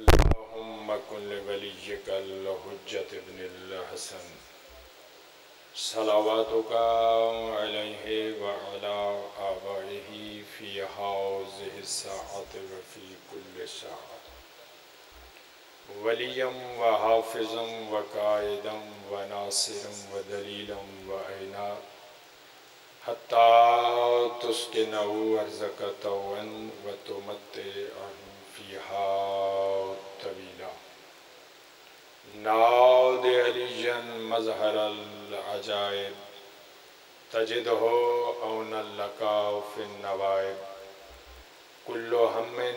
اللهم كن لوليك الحجة ابن الحسن صلواتك عليه وعلى آبائه في هذه الساعة وفي كل ساعة وليا وحافظا وقائدا وناصرا ودليلا وعينا حتى تسكنه أرزك طوعا وتمتعه فيها طويلا نادي عليا مظهر العجائب تجده عونا لك في النوائب كل هم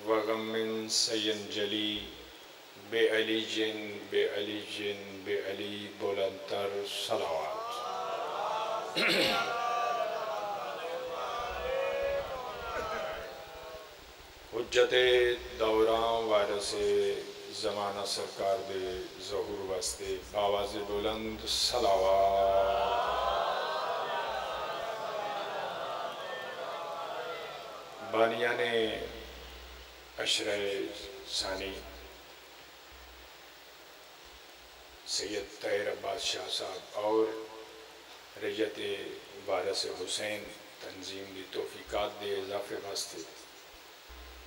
وغم سينجلي بعلي بعلي بعلي بلندتر صلوات حجت دوران وارث زمانہ سرکار دے ظہور واسطے باواز بلند صلوات بانیان عشرہ ثانی سید طاہر عباس شاہ صاحب اور رجت وارث حسین تنظیم دی توفیقات دے اضافے واسطے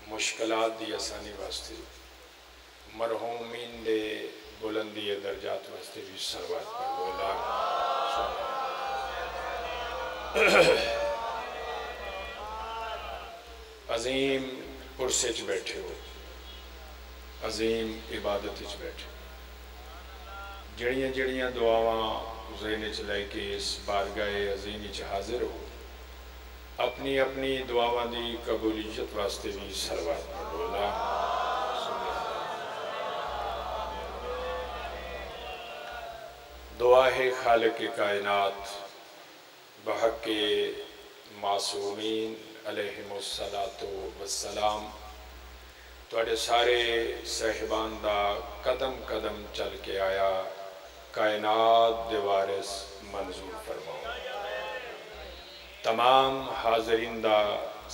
مشکلات دی آسانی واسطے مرحومین دے بلندی درجات واسطے بھی صلوات پڑھو اللہ عظیم پرسے چ بیٹھے ہو عظیم عبادت چ بیٹھے جڑیاں جڑیاں دعاواں ذہن چ لے کے اس بارگاہ عظیم چ حاضر ہو اپنی اپنی دعاواں دی قبولیت واسطے بھی صلوات پڑھو اللہ دعا ہے خالق کائنات بحق معصومین علیہم السلام توڑے سارے صاحبان دا قدم قدم چل کے آیا کائنات دے وارث منظور فرماؤ تمام حاضرین دا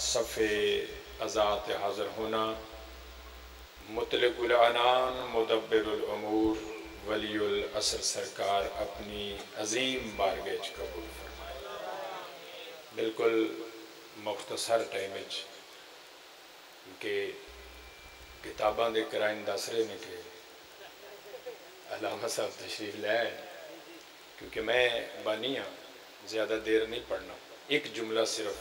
صفِ ازات حاضر ہونا مطلق العنان مدبر الامور ولی العصر سرکار اپنی عظیم بارگاہ قبول فرمائے بالکل مختصر ٹائم کہ کتاباں دے کرائن دس رہے نے کہ علامہ صاحب تشریف لے کیونکہ میں بانی ہاں زیادہ دیر نہیں پڑھنا ایک جملہ صرف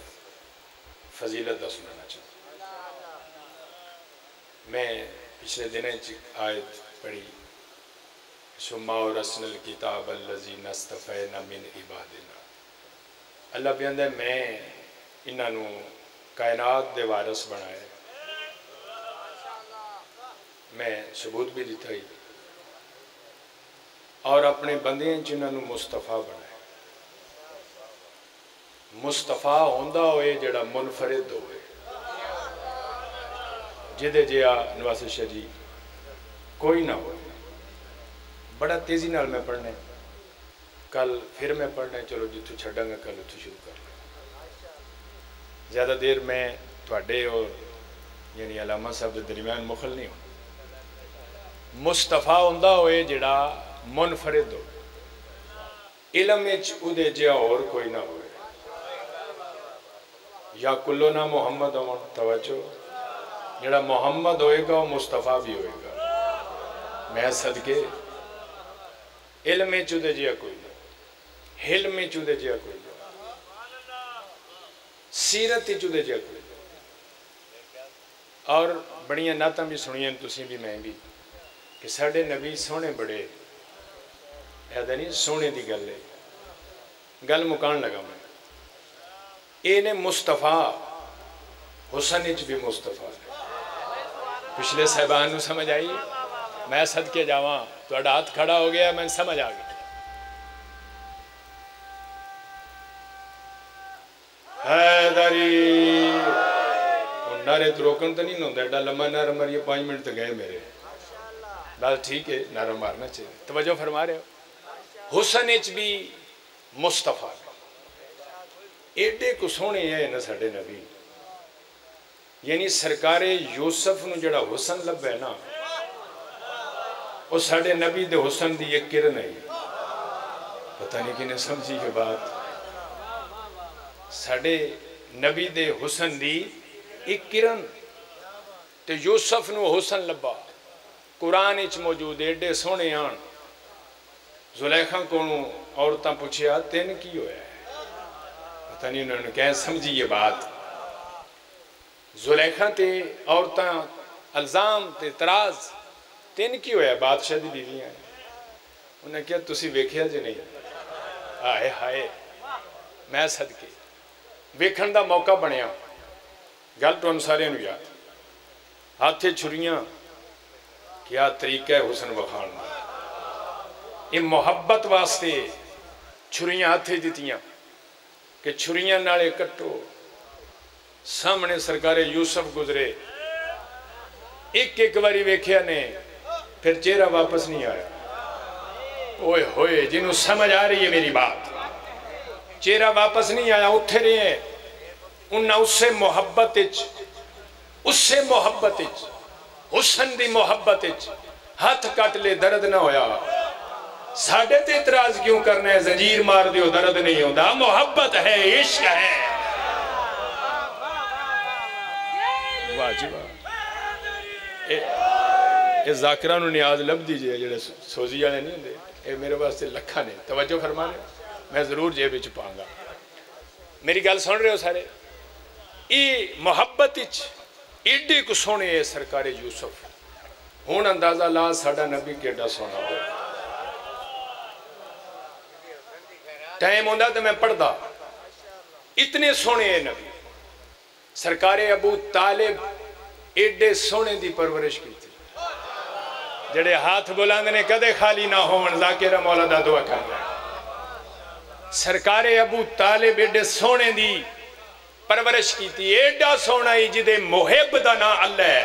فضیلت دا سنانا چاہتا میں پچھلے دنیں آیت پڑھی ثم اورثنا الکتاب الذی اصطفینا من عبادنا اللہ بیان ہے میں انہوں کائنات دے وارث بنائے میں ثبوت بھی دیتا ہی اور اپنے بندیاں جنہوں مصطفیٰ بنائے مصطفیٰ ہوندہ ہوئے جڑا منفرد ہوئے جدے جیا نواز شاہ جی کوئی نہ ہوئے بڑا تیزی نال میں پڑھنے کل پھر میں پڑھنے چلو جتو چھڑا گا کل اتو شروع کر لیں زیادہ دیر میں تھوڑے اور یعنی علامہ صاحب دے درمیان مخل نہیں ہوں مصطفیٰ ہوندہ ہوئے جڑا منفرد ہو علم اچ ادھے جیا اور کوئی نہ ہوئے یا کلو نہ محمد ہوں توجہ جڑا محمد ہوئے گا وہ مصطفیٰ بھی ہوئے گا میں صدقے علم چودے جیا کوئی نہ حلم چودے جیا کوئی نہ سیرت چودے جیا کوئی نہ اور بڑیاں نعتاں بھی سنیاں تسی بھی میں بھی کہ ساڑھے نبی سونے بڑے یاد نہیں سونے دی گل ہے گل مکان لگا میں اینے مصطفیٰ حسن اچ بھی مصطفیٰ پچھلے صاحبان نو سمجھ آئی میں صدقے جاواں تو اڈا ہاتھ کھڑا ہو گیا میں سمجھ آ گیا حیدری نعرے تو روکن تو نہیں ہوتا ایڈا لمحہ نعرہ ماری 5 منٹ تو گئے میرے بات ٹھیک ہے نعرہ مارنا چاہیے توجہ فرما رہے ہو حسن اچ بھی مصطفیٰ ایڈے کو سونے ہیں نا ساڑھے نبی یعنی سرکار یوسف نو جڑا حسن لب ہے نا وہ ساڑھے نبی دے حسن دی ایک کرن ہے. پتہ نہیں کنے سمجھی کے بات. ساڑھے نبی دے حسن دی ایک کرن تے یوسف نو حسن لبا قرآن اچ موجود ایڈے سونے آن. زلیخا کو عورتاں پوچھیا تین کی ہویا ہے؟ پتہ نہیں انہوں نے کہیں سمجھی یہ بات. زلیخا تے عورتاں الزام تے اعتراض تین کی ہویا ہے؟ بادشاہ دی بیویاں ہیں. انہوں نے کہا تسی ویکھیا جے نہیں؟ آئے ہائے میں صدقے ویکھن دا موقع بنیا. گل تو انسارے نو یاد ہاتھے چھریاں کیا طریقہ ہے حسن وخان. یہ محبت واسطے چھریاں ہاتھے دیتیاں کہ چھریاں نالے کٹو. سامنے سرکار یوسف گزرے ایک ایک باری ویکھیا نے پھر چہرہ واپس نہیں آیا. اوئے ہوئے جنہوں سمجھ آ رہی ہے میری بات. چہرہ واپس نہیں آیا اٹھے رہے ہیں. انہاں اس سے محبت حسن دی محبت ہاتھ کٹ لے درد نہ ہویا. ساڑھے تے اعتراض کیوں کرنا ہے؟ زنجیر مار دیو درد نہیں ہوتا. محبت ہے، عشق ہے. واجبہ یہ ذاکرہ نو نیاز لب دیجئے جڑے سوزی والے نہیں ہوندے. یہ میرے واسطے لکھا نے توجہ فرمانے میں ضرور جیب وچ پاؤں گا. میری گل سن رہے ہو سارے؟ یہ محبت ایڈے کو سونے ہے سرکار یوسف. ہون اندازہ لا ساڑھا نبی کیڈا سونا ہو. ٹائم ہوندہ تو میں پڑھ دا اتنے سونے ہے نبی. سرکار ابو طالب ایڈے سونے دی پرورش کی تھی. جڑے ہاتھ بلاندنے کدے خالی نہ ہون. ذاکرہ مولا دا دعا کر رہا ہے. سرکار ابو طالب ایڈے سونے دی پرورش کی تھی. ایڈا سونا ہی جدے محب دا نا اللہ ہے.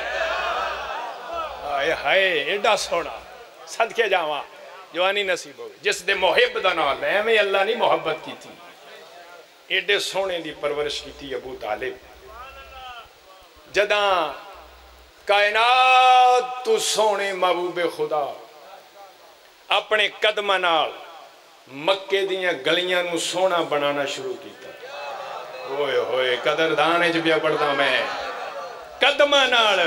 آئے ہائے ایڈا سونا صدقے جاواں جوانی نصیب ہوگی جس دے محب دا نا اللہ ہے. ہمیں اللہ نہیں محبت کی تھی. ایڈے سونے دی پرورش کی تھی ابو طالب. جداں کائنات تو سونے محبوب خدا اپنے قدمہ نال مکے دیاں گلیاں نو سونا بنانا شروع کیتا. ہوئے ہوئے قدردان ہے جب پڑھتا میں. قدمہ نال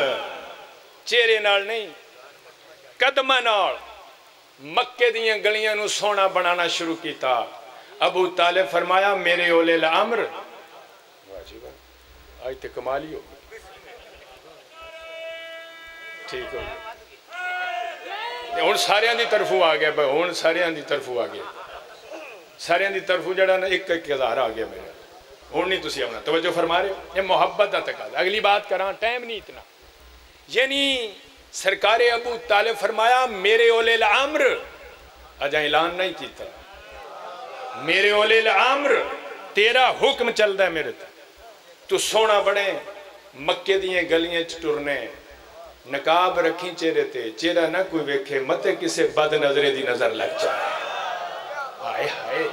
چہرے نال نہیں قدمہ نال مکے دیاں گلیاں نو سونا بنانا شروع کیتا. ابو طالب فرمایا میرے اولے الامر. واجب آج تے کمالی ہو ٹھیک ہو گیا. ہون ساریاں دی طرفوں آ گیا بھائی. ہون ساریاں دی طرفوں آ گیا. ساریاں دی طرفوں جڑا نا ایک ہزار آ گیا میرے. ہون نہیں تسی اپنا توجہ فرما رہے ہو. یہ محبت دا تقاضا. اگلی بات کراں ٹائم نہیں اتنا. یعنی سرکار ابو طالب فرمایا میرے اولے الامر. اجا اعلان نہیں کیتا. میرے اولے الامر تیرا حکم چل دا ہے میرے تا. تو سونا بڑے مکے دیئے گلیاں ٹرنے. نقاب رکھی چہرے تے چہرہ نہ کوئی ویکھے متے کسے بد نظرے دی نظر لگ جائے. آئے ہائے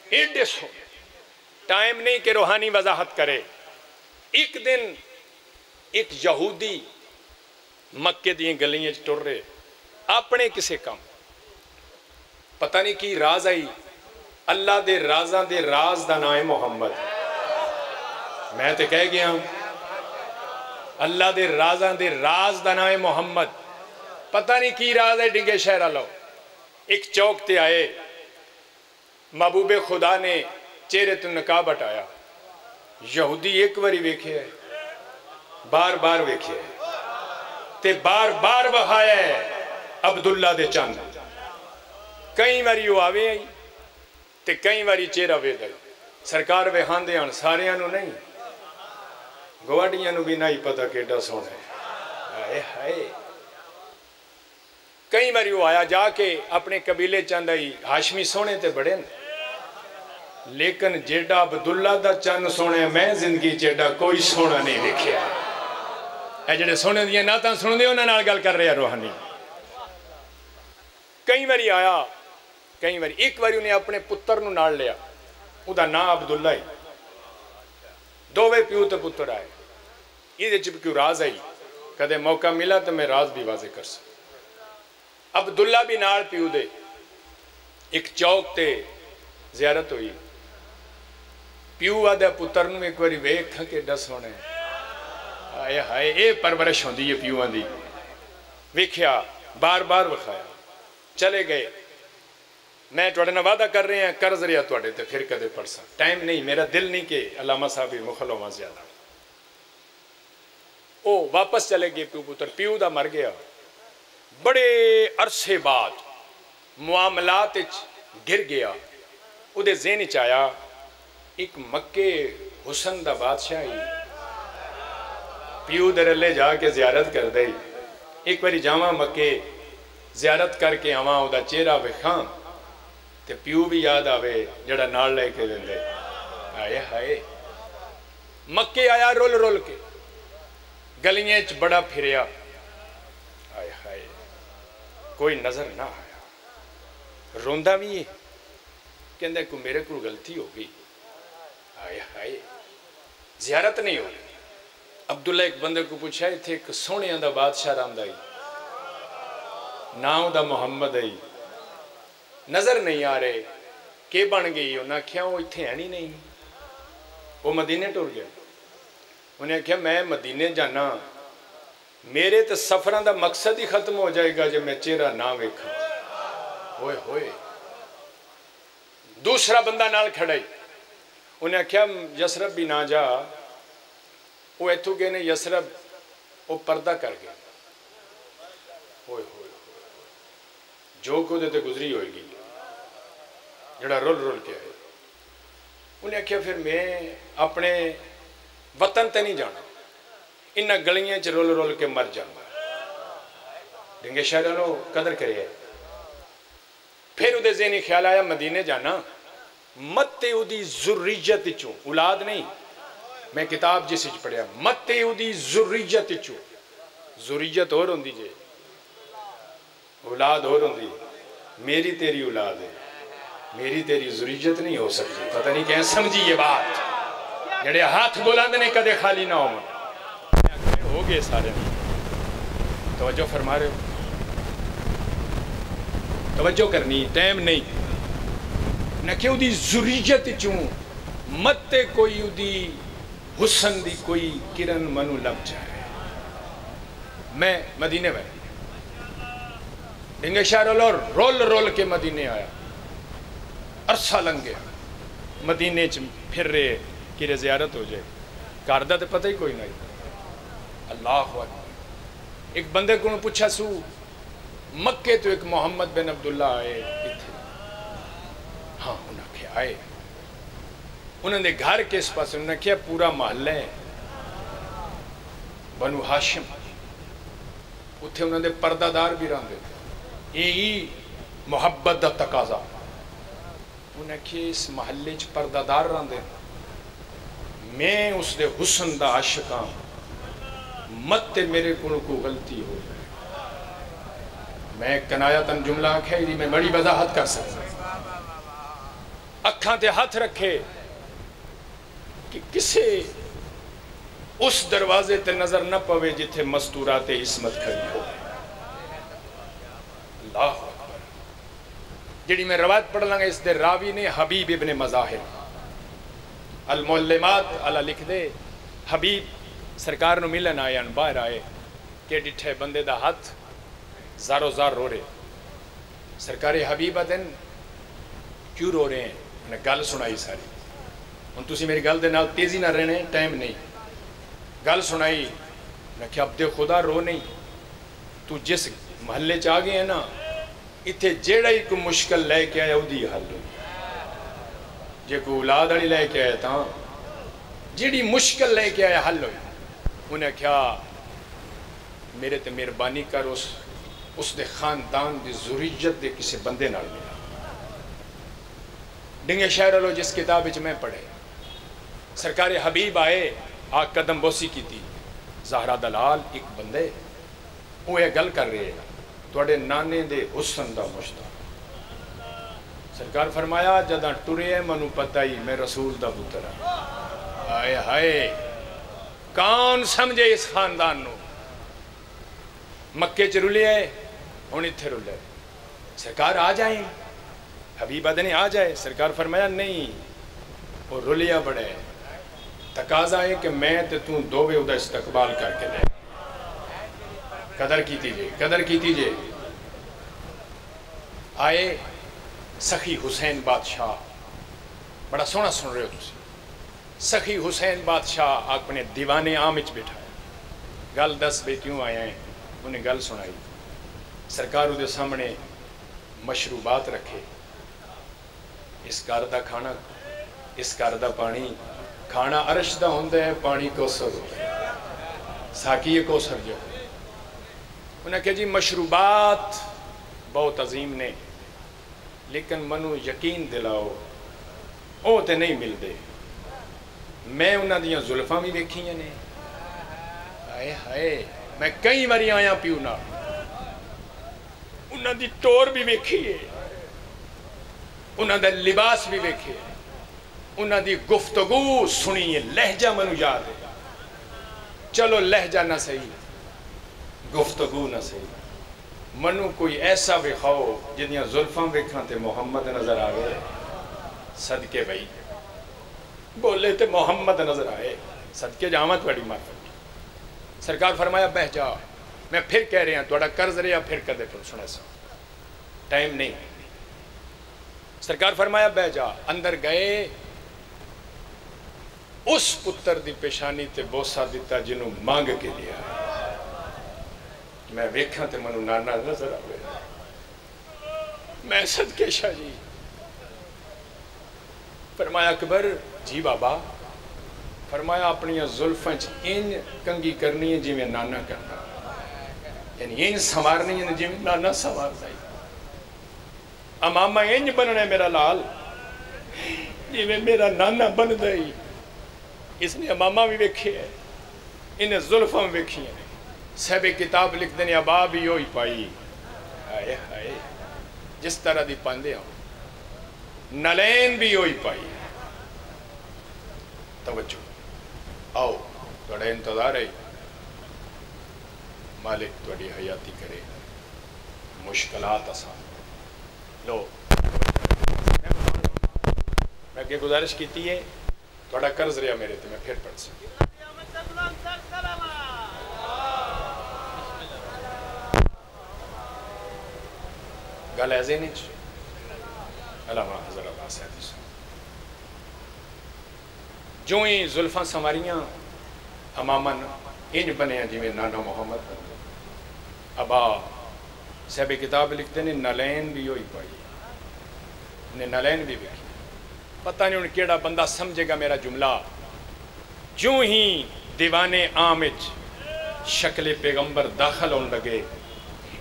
ایڈے سو. ٹائم نہیں کہ روحانی وضاحت کرے. ایک دن ایک یہودی مکے دیئے گلیاں ٹر رہے اپنے کسے کام. پتہ نہیں کی راز آئی. اللہ دے رازاں دے راز دا نام محمد. میں تے کہہ گیا ہوں اللہ دے رازاں دے راز دا نام محمد. پتہ نہیں کی راز ہے. ڈنگے شہرہ لو ایک چوک تے آئے. محبوب خدا نے چہرے تو نقاب ہٹایا. یہودی ایک باری ویکھے ہے بار بار ویکھے ہے تے بار بار بخایا ہے عبداللہ دے چاند. کئی باری وہ آوے آئی تے کئی باری چہرہ وے دل. سرکار وے ہاں دے آن ساریاں نو نہیں گواڑیاں نو بھی نہیں پتہ کیڈا سونا ہے. آئے ہائے کئی باری وہ آیا جا کے اپنے قبیلے چاند آئی. ہاشمی سونے تے بڑے لیکن جیڈا عبداللہ دا چند سونے میں زندگی جیڈا کوئی سونا نہیں دیکھیا. اے جڑے سونے دیاں ناتاں سن دے انہاں نال گل کر رہے ہیں روحانی. کئی باری آیا کئی باری. ایک باری انہیں اپنے پتر نو نال لیا. او دا نا عبداللہ ہی. دووے پیو تے پتر آئے. یہ جب کیوں راز آئی کدے موقع ملا تو میں راز بھی واضح کر سکتا. عبداللہ بھی نال پیو دے ایک چوک تے زیارت ہوئی پیو آدھا پتر نو ایک باری ویکھ کے ڈس ہونے آئے ہائے اے پرورش ہوندی ہے پیوان دی ویکھیا بار بار وکھایا چلے گئے میں توڑے نہ وعدہ کر رہے ہیں قرض رہا توڑے تے پھر کدے پڑھ سا ٹائم نہیں میرا دل نہیں کہ علامہ صاحبی مخلو ماں زیادہ او واپس چلے گئے پیو پتر پیو دا مر گیا بڑے عرصے بعد معاملات گر گیا او دے ذہن چایا ایک مکے حسن دا بادشاہی پیو در لے جا کے زیارت کر دے ایک باری جامع مکے زیارت کر کے آواں او دا چہرہ وکھاں تے پیو بھی یاد آوے جڑا نال لے کے دے آئے ہائے مکے آیا رول رول کے گلیاں چ بڑا پھریا آئے ہائے کوئی نظر نہ آیا روندہ بھی ہے کہندے کو میرے کو غلطی ہو گئی آئے ہائے زیارت نہیں ہوئی عبداللہ ایک بندے کو پوچھا تھے ایک سونے دا بادشاہ رام دائی ناؤں دا محمد آئی نظر نہیں آ رہے کہ بن گئی انہاں کیا وہ اتھے ہیں نہیں وہ مدینے ٹور گیا انہیں کہا میں مدینے جانا میرے تو سفران دا مقصد ہی ختم ہو جائے گا جب میں چہرہ نہ ویکھا ہوئے ہوئے دوسرا بندہ نال کھڑائی انہیں کہا یسرب بھی نہ جا وہ ایتھو گئے نے یسرب وہ پردہ کر گیا ہوئے ہوئے جو کو دیتے گزری ہوئے گی جڑا رول رول کے آئے انہیں کہا پھر میں اپنے وطن تے نہیں جانا انہاں گلیاں چ رول رول کے مر جانا ڈنگے شہرانوں قدر کرے پھر ادھے ذہنی خیال آیا مدینے جانا مت اودی ذریت چوں اولاد نہیں میں کتاب جس وچ پڑھیا مت اودی ذریت چوں ذریت اور ہوندی جے اولاد اور ہوندی میری تیری اولاد ہے میری تیری ذریت نہیں ہو سکتی پتہ نہیں کہیں سمجھی یہ بات جڑے ہاتھ بلند نے کدے خالی نہ ہو گئے سارے توجہ فرما رہے ہو توجہ کرنی ٹائم نہیں نہ کہ او دی ذریت چوں مت کوئی او دی حسن دی کوئی کرن منو لگ جائے میں مدینے میں ڈنگے شہر رول رول کے مدینے آیا عرصہ لنگ گیا مدینے چ پھر رہے کہ زیارت ہو جائے کاردہ تو پتہ ہی کوئی نہیں اللہ اکبر ایک بندے کو پوچھا سو مکے تو ایک محمد بن عبداللہ آئے اتھے ہاں انہوں نے آئے انہوں نے گھر کے اس پاس انہوں نے کیا پورا محلہ ہے بنو ہاشم اتھے انہوں نے پردہ دار بھی رہن دیتے یہی محبت دا تقاضا انہوں نے کیا اس محلے چ پردہ دار رہن دیتے میں اس دے حسن دا عاشقاں مت میرے کو غلطی ہو جائے میں کنایتاً جملہ آنکھیں دی میں بڑی وضاحت کر سکتا اکھاں تے ہاتھ رکھے کہ کسے اس دروازے تے نظر نہ پوے جتھے مستورات عصمت کھڑی ہو اللہ اکبر جڑی میں روایت پڑھ لوں گا اس دے راوی نے حبیب ابن مظاہر المعلمات اللہ لکھ دے حبیب سرکار نو ملن آئے ان باہر آئے کہ ڈٹھے بندے دا ہاتھ زارو زار رو رہے سرکار حبیبہ دن کیوں رو رہے ہیں انہیں گل سنائی ساری ان تسی میری گل دے نال تیزی نہ رہنے ٹائم نہیں گل سنائی میں کہ عبد خدا رو نہیں تو جس محلے چاہ گئے ہیں نا اتھے جیڑا ہی کو مشکل لے کے آیا دی حل ہوئی جے کو اولاد آڑی لے کے آیا تھا جیڑی مشکل لے کے آیا حل ہوئی انہیں کیا میرے تے مہربانی کر اس دے خاندان دی ذریت دے کسی بندے نال ملا ڈنگے شہر والو جس کتاب وچ میں پڑھے سرکار حبیب آئے آ قدم بوسی کی تھی زہرا دلال ایک بندے وہ یہ گل کر رہے ہیں توڑے نانے دے حسن دا مشتاق سرکار فرمایا جداں ٹرے ہے منو پتہ ہی میں رسول دا پتر ہوں آئے ہائے کون سمجھے اس خاندان نو مکے چ رلے آئے ہوں اتنے رولے سرکار آ جائیں حبیب ادنے آ جائے سرکار فرمایا نہیں وہ رولیا بڑا ہے تقاضا ہے کہ میں تے توں دووے ادا استقبال کر کے لے قدر کی تیجے آئے سخی حسین بادشاہ بڑا سونا سن رہے ہو تسی سخی حسین بادشاہ اپنے دیوانے عامچ بیٹھا ہے گل دس بے کیوں آئے ہیں انہیں گل سنائی سرکار دے سامنے مشروبات رکھے اس گھر دا کھانا اس گھر دا پانی کھانا عرش دا ہوندہ ہے پانی کوثر ہوتا ہے ساکی کوثر جو انہیں کہا جی مشروبات بہت عظیم نے لیکن منو یقین دلاؤ او تے نہیں مل دے میں انہاں دیاں زلفاں بھی دیکھیں نے ہائے ہائے میں کئی باری آیا پیونا انہاں دی ٹور بھی ویکھیے انہاں دا لباس بھی ویکھیے انہاں دی گفتگو سنیے لہجہ منو یاد ہے چلو لہجہ نہ صحیح گفتگو نہ صحیح منو کوئی ایسا ویکھاؤ جنیاں زلفاں ویکھاں تے محمد نظر آئے صدقے بھائی بولے تے محمد نظر آئے صدقے جامت بڑی معرفت سرکار فرمایا بہ جا میں پھر کہہ رہے ہیں توڑا قرض رہا پھر کدے پھر سنے سا ٹائم نہیں سرکار فرمایا بہ جا اندر گئے اس پتر دی پیشانی تے بوسا دیتا جنہوں مانگ کے لیا میں ویکھاں تے منو نانا نظر آوے میں صدقے شاہ جی فرمایا اکبر جی بابا فرمایا اپنی زلفنچ ان کنگی کرنی ہے جی میں نانا کرنا یعنی ان سوارنی ہے جی میں نانا سوار دائی امامہ انج بننے میرا لال جی میں میرا نانا بن دائی اس نے امامہ بھی ویکھے ہے انہیں زلفاں ویکھی ہیں صحب کتاب لکھ دینے ابا بھی ہوئی پائی ہائے ہائے جس طرح دی پاندے ہوں نلین بھی ہوئی پائی توجہ آؤ توڑے انتظار ہے مالک توڑی حیاتی کرے مشکلات آسان لو میں کہ گزارش کیتی ہے توڑا قرض رہا میرے تھے میں پھر پڑھ سکتی گل ایزے نہیں چھو علامہ حضر اللہ سیدی سے جو ہی زلفاں سماریاں امامن انج بنے ہیں جی میں نانا محمد ابا صحب کتاب لکھتے ہیں نلین بھی ہوئی پائی انہیں نلین بھی بکھی پتہ نہیں ان کیڑا بندہ سمجھے گا میرا جملہ جو ہی دیوانے آمچ شکل پیغمبر داخل ہون لگے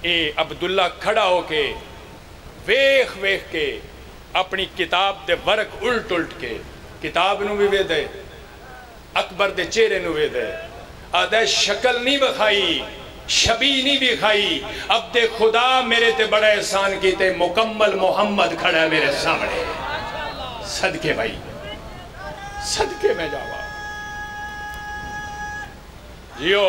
اے عبداللہ کھڑا ہو کے ویخ ویخ کے اپنی کتاب دے ورق الٹ الٹ کے کتاب نو بھی دے اکبر دے چہرے نو بھی دے آدھے شکل نہیں بکھائی شبی نہیں بکھائی اب دے خدا میرے تے بڑا احسان کیتے مکمل محمد کھڑا ہے میرے سامنے صدقے بھائی صدقے میں جاوا جیو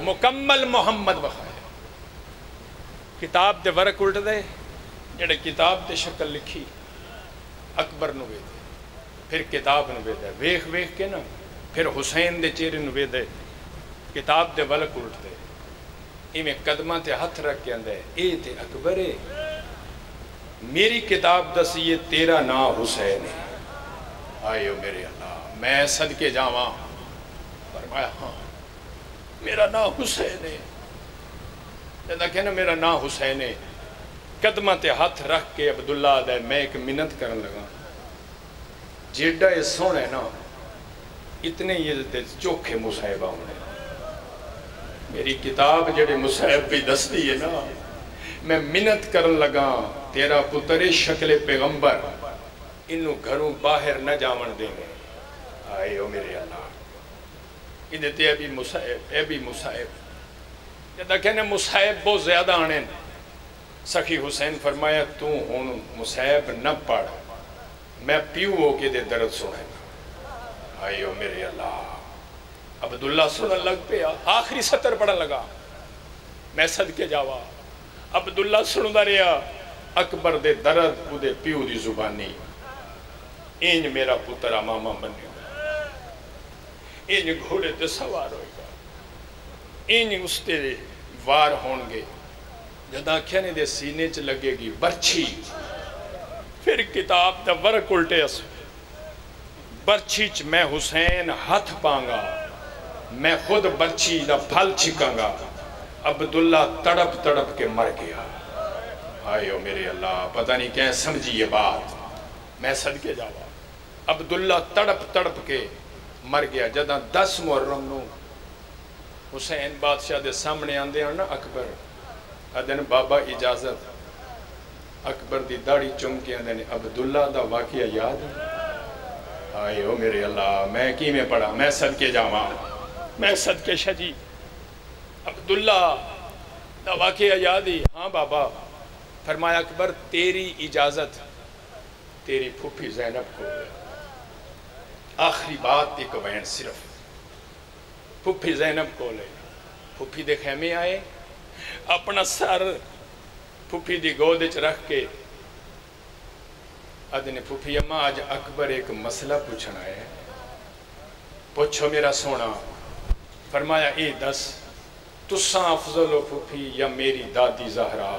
مکمل محمد بخائے کتاب دے ورق الٹ دے جڑے کتاب دے شکل لکھی اکبر نو دے پھر کتاب نو دے ویخ ویخ کے نا پھر حسین دے چہرے نو دے کتاب دے ورق الٹ دے میں قدمہ تے ہتھ رکھ کے اندے اے تے اکبر ہے میری کتاب دسی یہ تیرا نام حسین ہے آئیو میرے اللہ میں صدقے جاواں فرمایا ہاں میرا نام حسین ہے جیسا کہنا میرا نام حسین ہے قدمہ تے ہاتھ رکھ کے عبداللہ دے میں ایک منت کرن لگا جیڈا یہ سونے نا اتنے یہ چوکھے مصاحبہ ہونے میری کتاب جڑے مصاحب بھی دس دی ہے نا میں منت کرن لگا تیرا پتر شکل پیغمبر انہوں گھروں باہر نہ جاون دیں گے آئے ہو میرے اللہ ادھے تے اے بھی مصاحب جدہ کہنے مصاحب بہت زیادہ آنے سخی حسین فرمایا تو ہون مصاحب نہ پڑھ میں پیو ہو کے دے درد سنے آئے ہو میرے اللہ عبداللہ سنن لگ پیا، آخری سطر پڑھن لگا، میں صدقے جاوا عبداللہ سندا رہا اکبر دے درد او دے پیو دی زبانی، انج میرا پتر امامہ بنے گا، انج گھوڑے تے سوار ہوئے گا، انج اس تے وار ہون گے، جداں کھینے دے سینے چ لگے گی برچھی، پھر کتاب دا ورق الٹے اس برچھی چ میں حسین ہاتھ پانگا، میں خود برچھی دا پھل چھکاں گا۔ عبداللہ تڑپ تڑپ کے مر گیا۔ آئیو میرے اللہ، پتہ نہیں کہیں سمجھی یہ بات، میں صدقے جاوا۔ عبداللہ تڑپ تڑپ کے مر گیا۔ جداں 10 محرم نو حسین بادشاہ دے سامنے آندے ہیں نا اکبر، ادن بابا اجازت، اکبر دی داڑھی چم کے آندے نے عبداللہ دا واقعہ یاد ہے؟ آئیو میرے اللہ، میں کی میں پڑھا، میں صدقے جاوا، میں صدقے شجی، عبداللہ دا واقعہ یاد ہی؟ ہاں بابا۔ فرمایا اکبر تیری اجازت تیری پھوپھی زینب کو ہے، آخری بات ایک وین صرف پھوپھی زینب کو لے، پھوپھی دے خیمے آئے، اپنا سر پھوپھی دی گودچ رکھ کے ادنے پھوپھی اماں آج اکبر ایک مسئلہ پوچھنا ہے، پوچھو میرا سونا۔ فرمایا اے دس تساں افضل ہو پھوپھی یا میری دادی زہرا؟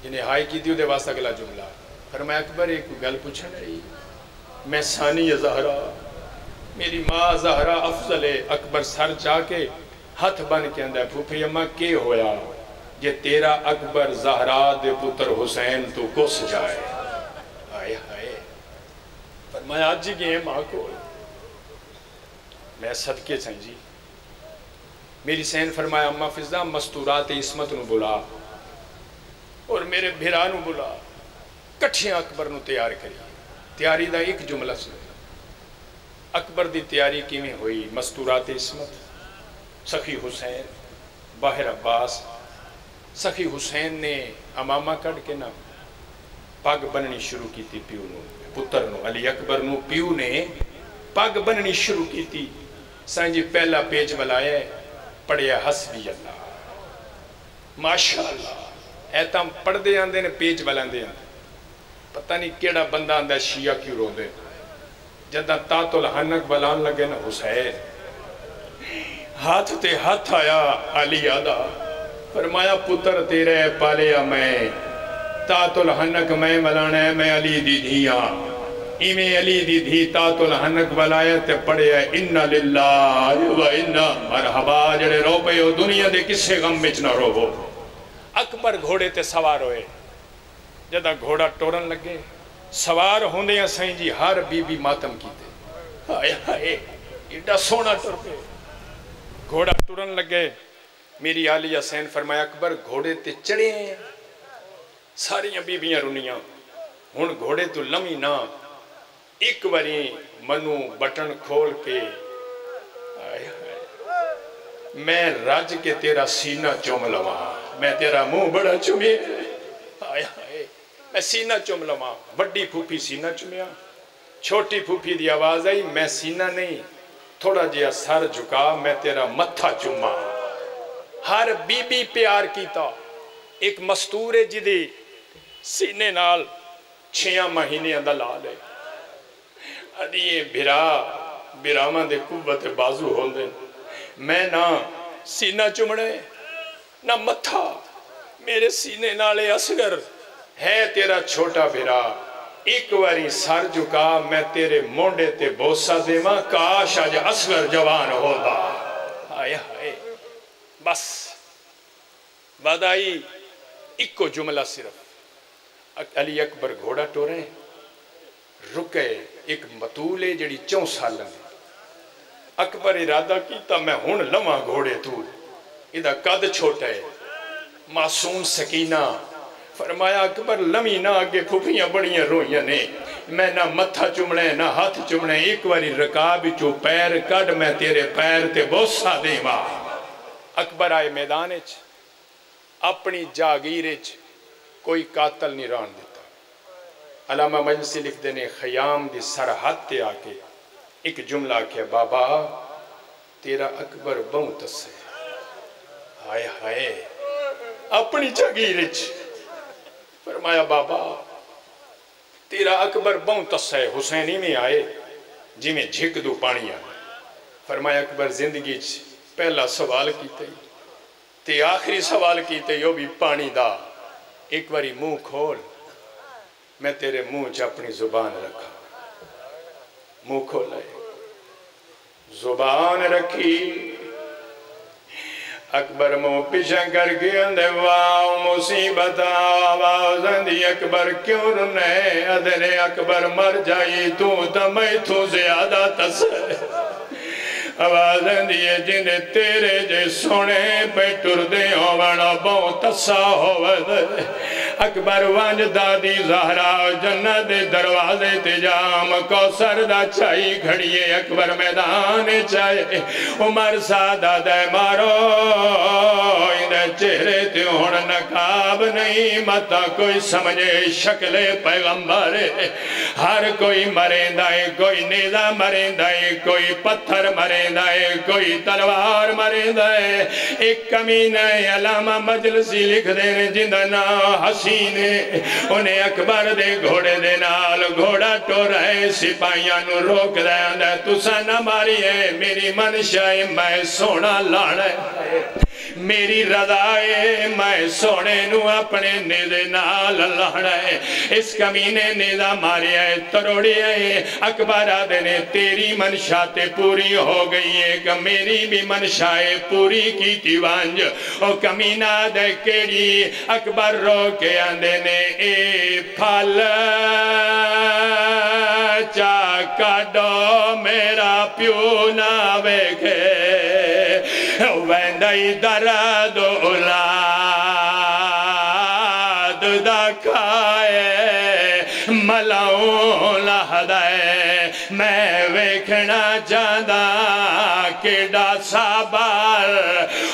جنہیں ہائی کی دیو دے واسطہ گلا جملہ۔ فرمایا اکبر ایک گل پوچھنا ہے، میں ثانی زہرا، میری ماں زہرا افضل ہے۔ اکبر سر چاہ کے ہاتھ بن کے اندر پھوپھی اماں کے ہویا یہ تیرا اکبر زہرا دے پتر حسین تو گس جائے؟ آئے ہائے۔ فرمایا آج جی گئے ماں کو، میں صدقے سنجی میری سین۔ فرمایا اماں فضا مستورات عصمت نو بلا اور میرے بھرا نو بلا، کٹھیاں اکبر نو تیار کری۔ تیاری دا ایک جملہ سن، اکبر دی تیاری کیویں ہوئی؟ مستورات عصمت، سخی حسین، باہر عباس۔ سخی حسین نے امامہ کڑ کے نا پاگ بننی شروع کی تھی پیو نو، پتر نو، علی اکبر نو پیو نے پاگ بننی شروع کی تھی۔ سائنجی پہلا پیج ملائے پڑھیا حسبی اللہ، ماشاءاللہ۔ ایتام پڑھ دے آندے نے پیج بلان دے آندے، پتہ نہیں کیڑا بندہ آندہ شیعہ کیوں رو دے۔ جدہ تات الحنک بلان لگے نا حسین، ہاتھ تے ہاتھ آیا علی آدھا، فرمایا پتر تیرے پالیا میں، تات الحنک میں ملانا ہے، میں علی دی دھیاں، ایمیں علی دی دھی تات الحنک بلایا تے پڑھے انہا للہ و انہا مرحبا، جڑے رو پہ ہو دنیا دے کسے غم میں نہ رو ہو۔ اکبر گھوڑے تے سوار ہوئے، جدہ گھوڑا ٹورن لگے، سوار ہوندے ہیں سائیں جی ہر بی بی ماتم کی تے، ہائے ہائے ایڈا سونا ٹر پہ گھوڑا ٹورن لگے۔ میری آلیہ سین فرمایا اکبر گھوڑے تے چڑھے ہیں، ساریاں بی بیاں رونیاں، ہن گھوڑے تو لمی نہ، ایک واری منو بٹن کھول کے آئے آئے میں رج کے تیرا سینہ چوم لواں، میں تیرا منہ بڑا چومے، آئے آئے میں سینہ چوم لواں۔ بڑی پھوپھی سینہ چومیا، چھوٹی پھوپھی دی آواز آئی میں سینہ نہیں، تھوڑا جیا سر جھکا، میں تیرا متھا چوما۔ ہر بی بی پیار کیتا، ایک مستور جدی سینے نال 6 مہینے اندر لا لے، ادھیے بیرامان دے قوت بازو ہوندے، میں نہ سینہ چمڑے نہ متھا، میرے سینے نالے اصغر ہے تیرا چھوٹا بیرا، ایک واری سر جھکا میں تیرے مونڈے تے بوسہ دے ماں، کاش آج اصغر جوان ہوگا۔ آئے آئے بس بادائی ایک کو جملہ صرف، علی اکبر گھوڑا ٹورے رکے، ایک مطولے جڑی 4 سالن، اکبر ارادہ کیتا میں ہون لمحہ گھوڑے تو، ادھا قد چھوٹا ہے، معصوم سکینہ۔ فرمایا اکبر لمی نہ آگے پھوپیاں بڑیاں رویاں نے، میں نہ متھا چمڑے نہ ہاتھ چمڑے، ایک واری رکاب چو پیر کڑ میں تیرے پیر تے بوسہ دے ماں۔ اکبر آئے میدانچ، اپنی جاگیرچ کوئی قاتل نہیں ران دیتا۔ علامہ مجلسی لکھ دینے خیام دی سرحد تے آکے ایک جملہ کیا بابا تیرا اکبر بہت ہے ہائے ہائے اپنی جگیرچ فرمایا بابا تیرا اکبر بہت ہے حسینی میں آئے جی میں جھک دو پانی آئے فرمایا اکبر زندگی پہلا سوال کیتے تے آخری سوال کیتے یو بھی پانی دا ایک باری منہ کھول میں تیرے منہ چ اپنی زبان رکھا منہ کھولے زبان رکھی اکبر منہ پیچھا کر کے اندھے واو مصیبت آواز اندھی اکبر کیوں رنے ادھنے اکبر مر جائی تو تمہیں تو زیادہ تسے آواز اندھی جنہیں تیرے جے سونے پہ ٹر دے ہونا بہت تسا ہوئے اکبر وانج دادی زہرا جنت دروازے تجام کوثر دا چائی گھڑیے اکبر میدان چاہے عمر سادہ دے مارو اندھے چہرے تیون نقاب نہیں متا کوئی سمجھے شکل پیغمبر ہر کوئی مرندائے کوئی نیزہ مرندائے کوئی پتھر مرندائے کوئی تلوار مرندائے ایک کمینہ علامہ مجلسی لکھ دینے جندنا حسینے انہیں اکبر دے گھوڑے دے نال گھوڑا ٹو رہے سپاہیاں نو روک دے اندھے تُسا نہ ماری ہے میری منشائے میں سونا لانا ہے میری رضائے میں سونے نو اپنے نیزے نال لانا ہے اس کمینے نیزہ ماری ہے تروڑی ہے اکبر آدھنے تیری منشاتے پوری ہو گئی ہے کہ میری بھی منشائے پوری کی تھی وانج او کمینہ دے کیڑی اکبر رو کے آدھنے اے پھل چاکا ڈو میرا پیو نہ بیکھے ویندائی درد اولاد دا کھائے ملاؤں لہدائے میں ویکھنا چاہتا کیڑا سابار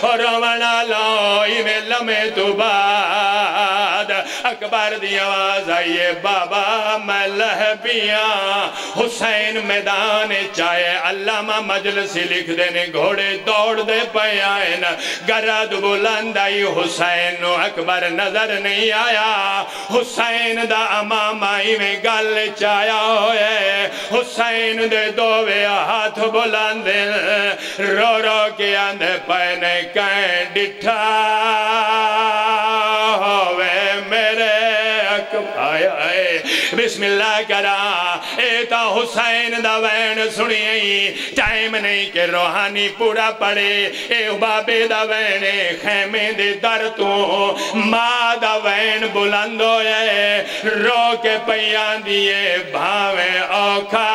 اور رونا لوئی میں لمے تو بعد اکبر دی آواز آئیے بابا میں لہبیاں حسین میدان چاہے علامہ مجلسی لکھ دینے گھوڑے دوڑ دے پہ آئین گرد بلند آئی حسین اکبر نظر نہیں آیا حسین دا امام آئی میں گل چایا ہوئے حسین دے دووے ہاتھ بلند رو رو کے آندھے پہنے کہیں ڈٹھا ہوئے میرے آئے بسم اللہ کرا ایتا حسین دا وین سنیئی ٹائم نہیں کہ روحانی پورا پڑے اے بابے دا وین خیمے دے در تو ماں دا وین بلند ہوئے رو کے پیان دیئے بھاویں اوکھا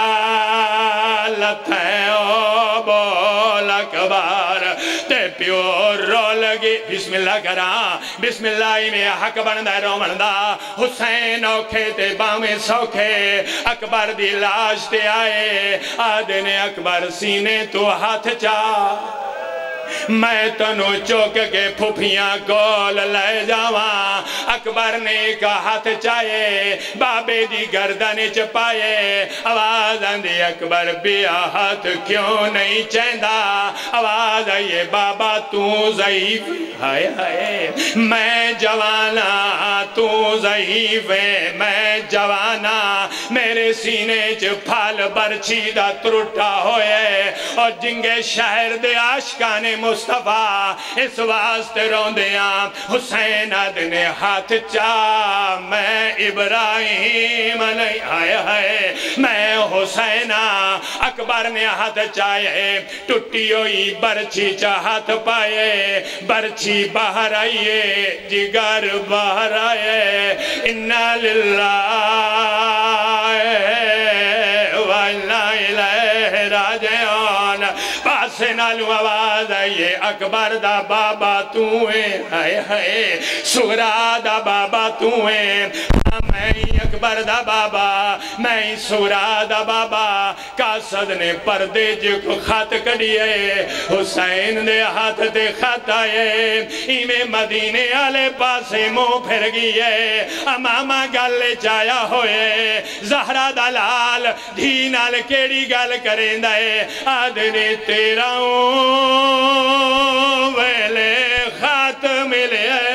لتھیں او بول اکبار تے پیو رو لگی بسم اللہ کرا بسم اللہ میں حق بندہ رو بندہ حسین اوکھے تے باویں سوکھے اکبر دی لاش تے آئے آدھنے اکبر سینے تو ہاتھ چاہ میں تنو چوک کے پھوپیاں گول لے جاواں اکبر نے کا ہاتھ چاہے بابے دی گردن چپائے آواز آندھی اکبر بیا ہاتھ کیوں نہیں چیندہ آواز آئیے بابا تو ضعیف ہائے ہائے میں جوانا تو ضعیف ہے میں جوانا میرے سینے پھال برچی دا ترٹا ہوئے اور جنگے شہر دے عاشقانے مصطفیٰ اس واسطے روندیاں حسین آدھنے ہاتھ چاہ میں ابراہیم نہیں آئے ہے میں حسینہ اکبر نے ہاتھ چاہے ٹوٹی ہوئی برچی چاہت پائے برچی باہر آئیے جگر باہر آئے اِنَّا لِلَّهِ وَإِنَّا إِلَيْهِ رَاجِعُونَ پاسے نالو آواز آئیے اکبر دا بابا تو ہے سغرا دا بابا تو ہے میں اکبر دا بابا میں سغرا دا بابا کا قاصد نے پردے جو کو خط کڑیے حسین دے ہاتھ تے خط آئے ایمیں مدینے آلے پاسے منہ پھر گئے امامہ گل چایا ہوئے زہرہ دلال دھینال کیڑی گل کریں دائے آدھنے تیرا ویلے خط ملے